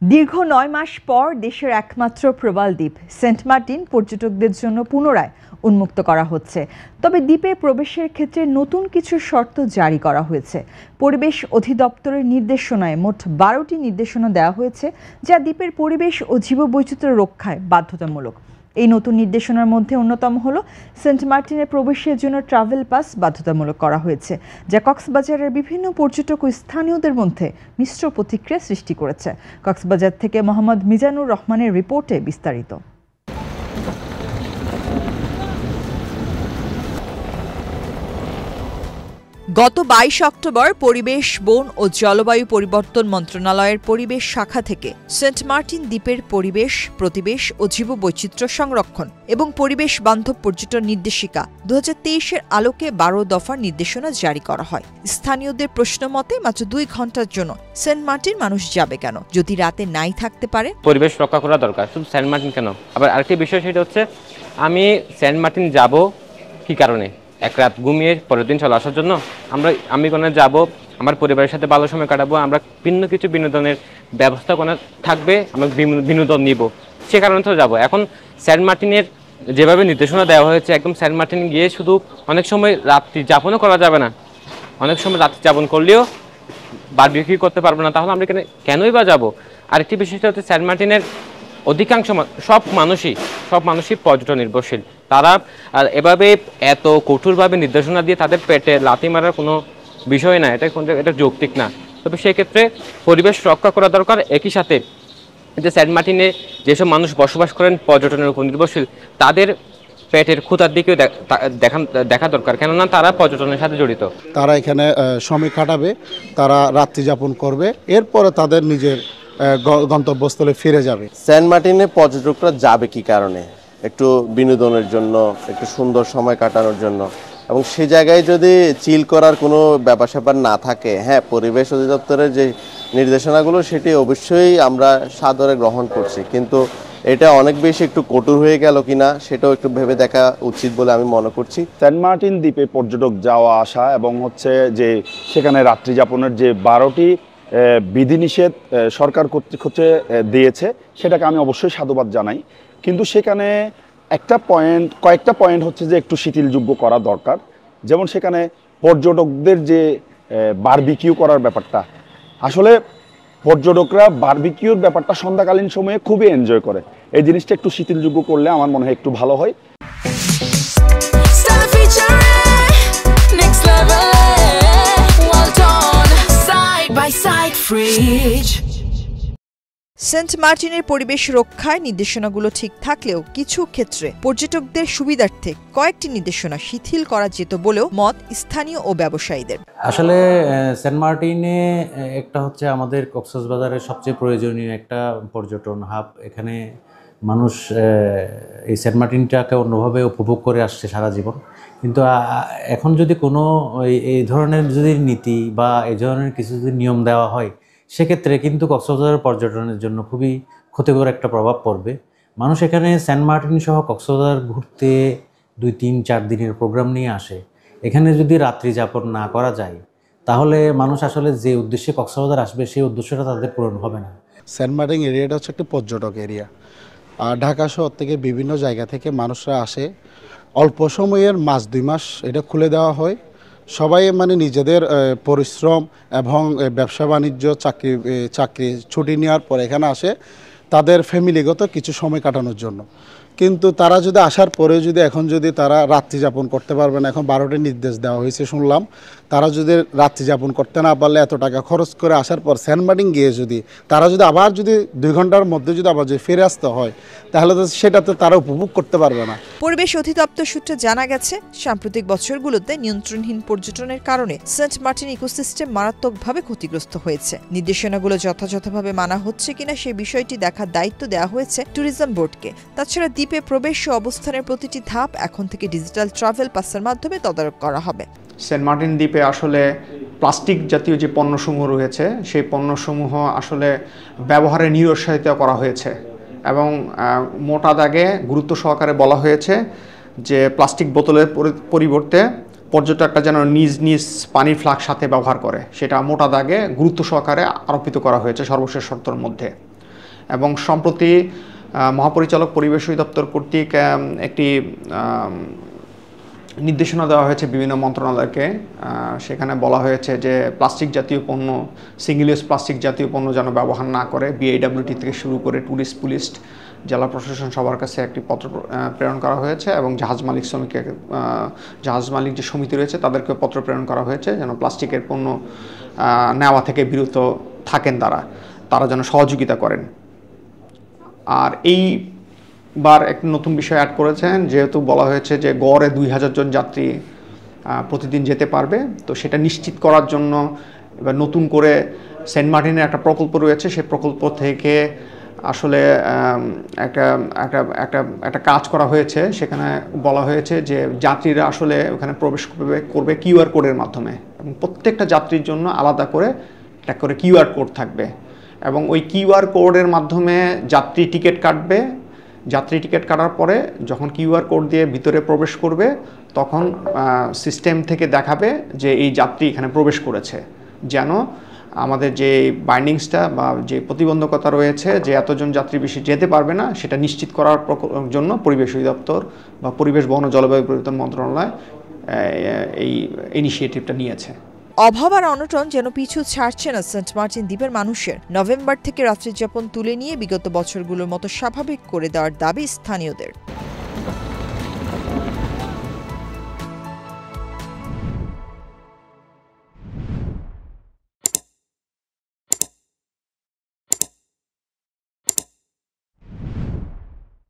দীর্ঘ ৯ মাস পর দেশের একমাত্র প্রবাল দ্বীপ সেন্ট মার্টিন পর্যটকদের জন্য পুনরায় উন্মুক্ত করা হচ্ছে। তবে দ্বীপে প্রবেশের ক্ষেত্রে নতুন কিছু শর্ত জারি করা হয়েছে। পরিবেশ অধিদপ্তরের নির্দেশনায় মোট ১২টি নির্দেশনা দেওয়া হয়েছে, যা দ্বীপের পরিবেশ ও জীববৈচিত্র্য রক্ষায় বাধ্যতামূলক। এই নতুন নির্দেশনার মধ্যে অন্যতম হল সেন্ট মার্টিনে প্রবেশের জন্য ট্রাভেল পাস বাধ্যতামূলক করা হয়েছে, যা কক্সবাজারের বিভিন্ন পর্যটক ও স্থানীয়দের মধ্যে মিশ্র প্রতিক্রিয়া সৃষ্টি করেছে। কক্সবাজার থেকে মোহাম্মদ মিজানুর রহমানের রিপোর্টে বিস্তারিত। গত ২২ অক্টোবর পরিবেশ, বন ও জলবায়ু পরিবর্তন মন্ত্রণালয়ের পরিবেশ শাখা থেকে সেন্ট মার্টিন দ্বীপের পরিবেশ, প্রতিবেশ ও জীববৈচিত্র্য সংরক্ষণ এবং পরিবেশ বান্ধব পর্যটন নির্দেশিকা ২০২৩-এর আলোকে ১২ দফার নির্দেশনা জারি করা হয়। স্থানীয়দের প্রশ্ন মতে মাত্র ২ ঘন্টার জন্য সেন্ট মার্টিন মানুষ যাবে কেন, যদি রাতে নাই থাকতে পারে? পরিবেশ রক্ষা করা দরকার, শুধু সেন্ট মার্টিন কেন। আবার আরেকটি বিষয় সেটা হচ্ছে, আমি সেন্ট মার্টিন যাব কি কারণে? এক রাত ঘুমিয়ে পরের দিন চলে আসার জন্য? আমি কোথায় যাব, আমার পরিবারের সাথে ভালো সময় কাটাবো, আমরা ভিন্ন কিছু বিনোদনের ব্যবস্থা কোনো থাকবে, আমরা বিনোদন নিব, সে কারণে তো যাবো। এখন সেন্ট মার্টিনের যেভাবে নির্দেশনা দেওয়া হয়েছে, একদম সেন্ট মার্টিন গিয়ে শুধু অনেক সময় রাত্রি যাপনও করা যাবে না। অনেক সময় রাত্রি যাপন করলেও বারবিকিউ করতে পারবো না, তাহলে আমরা কেনই বা যাবো? আরেকটি বিষয়টা হচ্ছে, সেন্ট মার্টিনের অধিকাংশ সব মানুষই পর্যটন নির্ভরশীল। তারা এভাবে এত কঠোরভাবে নির্দেশনা দিয়ে তাদের পেটে লাথি মারার কোনো বিষয় না, এটা যৌক্তিক না। তবে সেক্ষেত্রে পরিবেশ রক্ষা করা দরকার। একই সাথে যে সেন্ট মার্টিনে যেসব মানুষ বসবাস করেন পর্যটনের উপর নির্ভরশীল, তাদের পেটের ক্ষুধার দিকেও দেখা দরকার, কেননা তারা পর্যটনের সাথে জড়িত। তারা এখানে সময় কাটাবে, তারা রাত্রি যাপন করবে, এরপরে তাদের নিজের গন্তব্যস্থলে ফিরে যাবে। সেন্ট মার্টিনে পর্যটকরা যাবে কি কারণে? একটু বিনোদনের জন্য, একটু সুন্দর সময় কাটানোর জন্য। এবং সে জায়গায় যদি চিল করার কোনো ব্যাপার স্যাপার না থাকে, হ্যাঁ, পরিবেশ অধিদপ্তরের যে নির্দেশনাগুলো সেটি অবশ্যই আমরা সাদরে গ্রহণ করছি, কিন্তু এটা অনেক বেশি একটু কঠোর হয়ে গেল কিনা সেটাও একটু ভেবে দেখা উচিত বলে আমি মনে করছি। সেন্ট মার্টিন দ্বীপে পর্যটক যাওয়া আসা এবং হচ্ছে যে সেখানে রাত্রি যাপনের যে 12টি বিধিনিষেধ সরকার কর্তৃক দিয়েছে, সেটাকে আমি অবশ্যই সাধুবাদ জানাই। কিন্তু সেখানে কয়েকটা পয়েন্ট হচ্ছে যে একটু শিথিলযোগ্য করা দরকার। যেমন সেখানে পর্যটকদের যে বারবিকিউ করার ব্যাপারটা, আসলে পর্যটকরা বারবিকিউর ব্যাপারটা সন্ধ্যাকালীন সময়ে খুবই এনজয় করে। এই জিনিসটা একটু শিথিলযোগ্য করলে আমার মনে হয় একটু ভালো হয়। সেন্ট মার্টিনের পরিবেশ রক্ষায় নির্দেশনাগুলো ঠিক থাকলেও কিছু ক্ষেত্রে পর্যটকদের সুবিধার্থে কয়েকটি নির্দেশনা শিথিল করা যেত বলেও মত স্থানীয় ও ব্যবসায়ীদের। আসলে সেন্ট মার্টিনে একটা হচ্ছে আমাদের কক্সবাজারের সবচেয়ে প্রয়োজনীয় একটা পর্যটন হাব। এখানে মানুষ এই সেন্ট মার্টিনটাকে অন্যভাবে উপভোগ করে আসছে সারা জীবন। কিন্তু এখন যদি কোনো এই ধরনের যদি নীতি বা এই ধরনের কিছু যদি নিয়ম দেওয়া হয়, সেক্ষেত্রে কিন্তু কক্সবাজারের পর্যটনের জন্য খুবই ক্ষতিকর একটা প্রভাব পড়বে। মানুষ এখানে সেন্ট মার্টিন সহ কক্সবাজার ঘুরতে 2-3-4 দিনের প্রোগ্রাম নিয়ে আসে। এখানে যদি রাত্রি যাপন না করা যায়, তাহলে মানুষ আসলে যে উদ্দেশ্যে কক্সবাজার আসবে সেই উদ্দেশ্যটা তাদের পূরণ হবে না। সেন্ট মার্টিন এরিয়াটা হচ্ছে একটা পর্যটক এরিয়া। আর ঢাকা শহর থেকে বিভিন্ন জায়গা থেকে মানুষরা আসে। অল্প সময়ের 1-2 মাস এটা খুলে দেওয়া হয়। সবাই নিজেদের পরিশ্রম এবং ব্যবসা বাণিজ্য চাকরি ছুটি নেওয়ার পর এখানে আসে তাদের ফ্যামিলিগত কিছু সময় কাটানোর জন্য। কিন্তু তারা যদি আসার পরে এখন তারা রাত্রি যাপন করতে পারবে না। এখন 12টি নির্দেশ দেওয়া হয়েছে শুনলাম। তারা যদি রাত্রি যাপন করতে না পারলে এত টাকা খরচ করে আসার পর সেন্ট মার্টিন গিয়ে তারা আবার 2 ঘন্টার মধ্যে আবার ফিরে আসতে হয়, তাহলে তো সেটাতে তারা উপভোগ করতে পারবে না। পরিবেশ অধিদপ্তর সূত্রে জানা গেছে, সাম্প্রতিক বছরগুলোতে নিয়ন্ত্রণহীন পর্যটনের কারণে সেন্ট মার্টিন ইকোসিস্টেম মারাত্মকভাবে ক্ষতিগ্রস্ত হয়েছে। নির্দেশনাগুলো যথাযথভাবে মানা হচ্ছে কিনা সেই বিষয়টি দেখার দায়িত্ব দেওয়া হয়েছে ট্যুরিজম বোর্ডকে। তাছাড়া দ্বীপে প্রবেশ ও অবস্থানের প্রতিটি ধাপ এখন থেকে ডিজিটাল ট্রাভেল পাসের মাধ্যমে তদারক করা হবে। সেন্ট মার্টিন দ্বীপে আসলে প্লাস্টিক জাতীয় যে পণ্যসমূহ রয়েছে, সেই পণ্যসমূহ আসলে ব্যবহারে নিরুৎসাহিত করা হয়েছে এবং মোটা দাগে গুরুত্ব সহকারে বলা হয়েছে যে প্লাস্টিক বোতলের পরিবর্তে পর্যটকরা যেন নিজ পানির ফ্লাস্ক সাথে ব্যবহার করে, সেটা মোটা দাগে গুরুত্ব সহকারে আরোপিত করা হয়েছে সর্বশেষ শর্তের মধ্যে। এবং সম্প্রতি মহাপরিচালক পরিবেশ অধিদপ্তর কর্তৃক একটি নির্দেশনা দেওয়া হয়েছে বিভিন্ন মন্ত্রণালয়কে। সেখানে বলা হয়েছে যে প্লাস্টিক জাতীয় পণ্য, সিঙ্গেল ইউজ প্লাস্টিক জাতীয় পণ্য যেন ব্যবহার না করে। বিআইডব্লিউটি থেকে শুরু করে ট্যুরিস্ট পুলিশ, জেলা প্রশাসন সবার কাছে একটি পত্র প্রেরণ করা হয়েছে এবং জাহাজ মালিক যে সমিতি রয়েছে তাদেরকে পত্র প্রেরণ করা হয়েছে যেন প্লাস্টিকের পণ্য নেওয়া থেকে বিরত থাকেন, তারা যেন সহযোগিতা করেন। আর এইবার এক নতুন বিষয় অ্যাড করেছেন, যেহেতু বলা হয়েছে যে গড়ে 2000 জন যাত্রী প্রতিদিন যেতে পারবে, তো সেটা নিশ্চিত করার জন্য এবার নতুন করে সেন্ট মার্টিনের একটা প্রকল্প রয়েছে। সেই প্রকল্প থেকে আসলে একটা কাজ করা হয়েছে। সেখানে বলা হয়েছে যে যাত্রীরা আসলে ওখানে প্রবেশ করবে কিউআর কোডের মাধ্যমে, এবং প্রত্যেকটা যাত্রীর জন্য আলাদা করে একটা করে কিউআর কোড থাকবে, এবং ওই কিউআর কোডের মাধ্যমে যাত্রী টিকিট কাটবে। যাত্রী টিকিট কাটার পরে যখন কিউআর কোড দিয়ে ভিতরে প্রবেশ করবে, তখন সিস্টেম থেকে দেখাবে যে এই যাত্রী এখানে প্রবেশ করেছে, যেন আমাদের যে বাইন্ডিংসটা বা যে প্রতিবন্ধকতা রয়েছে যে এতজন যাত্রী বেশি যেতে পারবে না, সেটা নিশ্চিত করার জন্য পরিবেশ অধিদপ্তর বা পরিবেশ, বন ও জলবায়ু পরিবর্তন মন্ত্রণালয় এই ইনিশিয়েটিভটা নিয়েছে। অভাব আর অনটন যেন পিছু ছাড়ছে না সেন্ট মার্টিন দ্বীপের মানুষের। নভেম্বর থেকে রাত্রিযাপন তুলে নিয়ে বিগত বছরগুলোর মতো স্বাভাবিক করে দেওয়ার দাবি স্থানীয়দের।